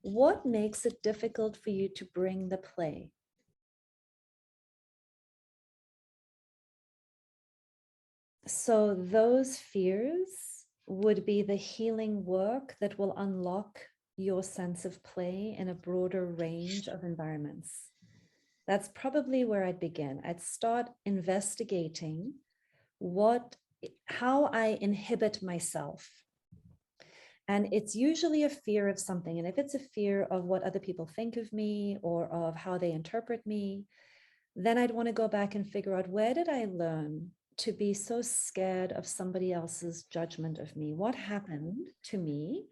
what makes it difficult for you to bring the play? So those fears would be the healing work that will unlock your sense of play in a broader range of environments. That's probably where I'd begin. I'd start investigating how I inhibit myself. And it's usually a fear of something. And if it's a fear of what other people think of me or of how they interpret me, then I'd want to go back and figure out, where did I learn to be so scared of somebody else's judgment of me? What happened to me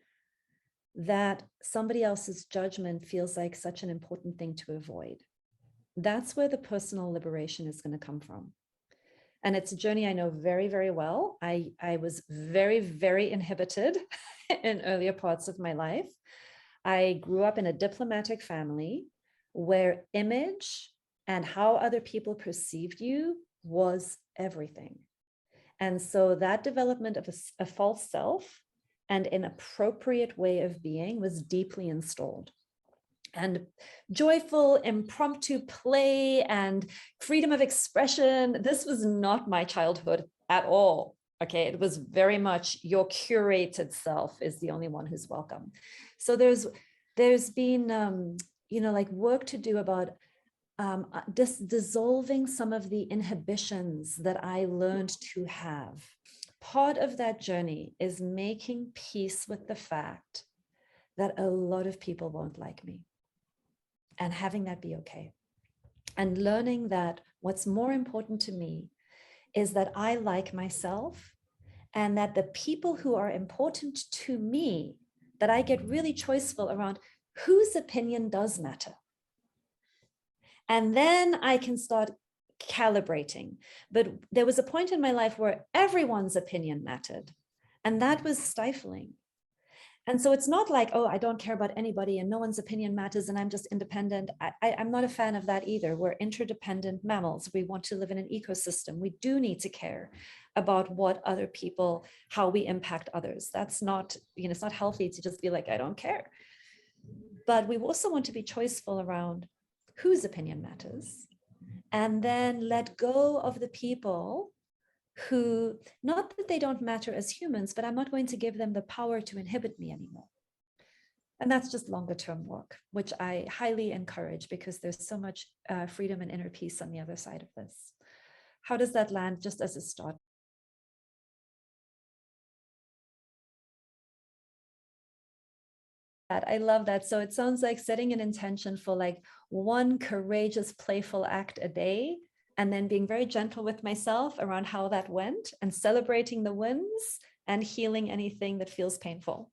that somebody else's judgment feels like such an important thing to avoid? That's where the personal liberation is going to come from. And it's a journey I know very, very well. I was very, very inhibited in earlier parts of my life. I grew up in a diplomatic family where image and how other people perceived you was everything. And so that development of a false self and an appropriate way of being was deeply installed. And joyful, impromptu play and freedom of expression, this was not my childhood at all. Okay, it was very much your curated self is the only one who's welcome. So there's been like work to do about dissolving some of the inhibitions that I learned to have. Part of that journey is making peace with the fact that a lot of people won't like me, and having that be okay. And learning that what's more important to me is that I like myself, and that the people who are important to me, that I get really choiceful around whose opinion does matter. And then I can start calibrating. But there was a point in my life where everyone's opinion mattered, and that was stifling. And so it's not like, oh, I don't care about anybody and no one's opinion matters and I'm just independent. I'm not a fan of that either. We're interdependent mammals. We want to live in an ecosystem. We do need to care about what other people, how we impact others. That's not, it's not healthy to just be like, I don't care. But we also want to be choiceful around whose opinion matters, and then let go of the people who, not that they don't matter as humans, but I'm not going to give them the power to inhibit me anymore. And that's just longer term work, which I highly encourage, because there's so much freedom and inner peace on the other side of this. How does that land just as a start? I love that. So it sounds like setting an intention for like one courageous, playful act a day, and then being very gentle with myself around how that went, and celebrating the wins and healing anything that feels painful.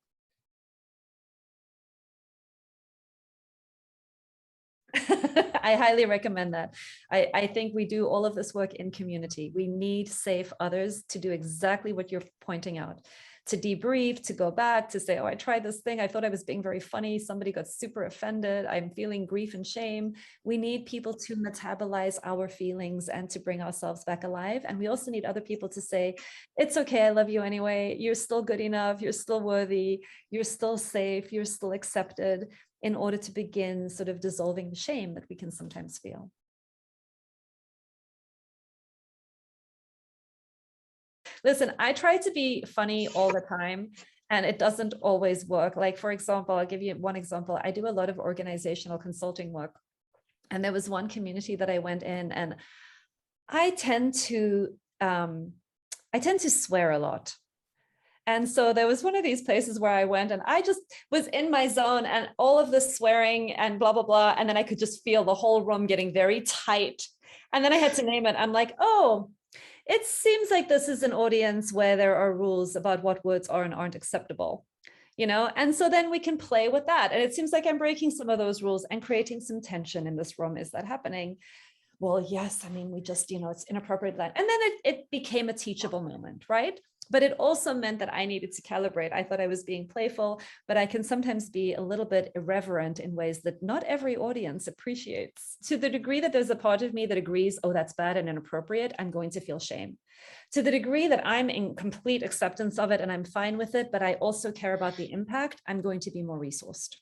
I highly recommend that. I think we do all of this work in community. We need safe others to do exactly what you're pointing out, to debrief, to go back, to say, oh, I tried this thing. I thought I was being very funny. Somebody got super offended. I'm feeling grief and shame. We need people to metabolize our feelings and to bring ourselves back alive. And we also need other people to say, it's okay, I love you anyway. You're still good enough. You're still worthy. You're still safe. You're still accepted, in order to begin sort of dissolving the shame that we can sometimes feel. Listen, I try to be funny all the time, and it doesn't always work. Like, for example, I'll give you one example. I do a lot of organizational consulting work. And there was one community that I went in, and I tend to swear a lot. And so there was one of these places where I went and I just was in my zone, and all of the swearing and blah, blah, blah. And then I could just feel the whole room getting very tight. And then I had to name it. I'm like, oh, it seems like this is an audience where there are rules about what words are and aren't acceptable, And so then we can play with that. And it seems like I'm breaking some of those rules and creating some tension in this room. Is that happening? Well, yes, I mean, we just, it's inappropriate. And then it became a teachable moment, right? But it also meant that I needed to calibrate. I thought I was being playful, but I can sometimes be a little bit irreverent in ways that not every audience appreciates. To the degree that there's a part of me that agrees, oh, that's bad and inappropriate, I'm going to feel shame. To the degree that I'm in complete acceptance of it and I'm fine with it, but I also care about the impact, I'm going to be more resourced.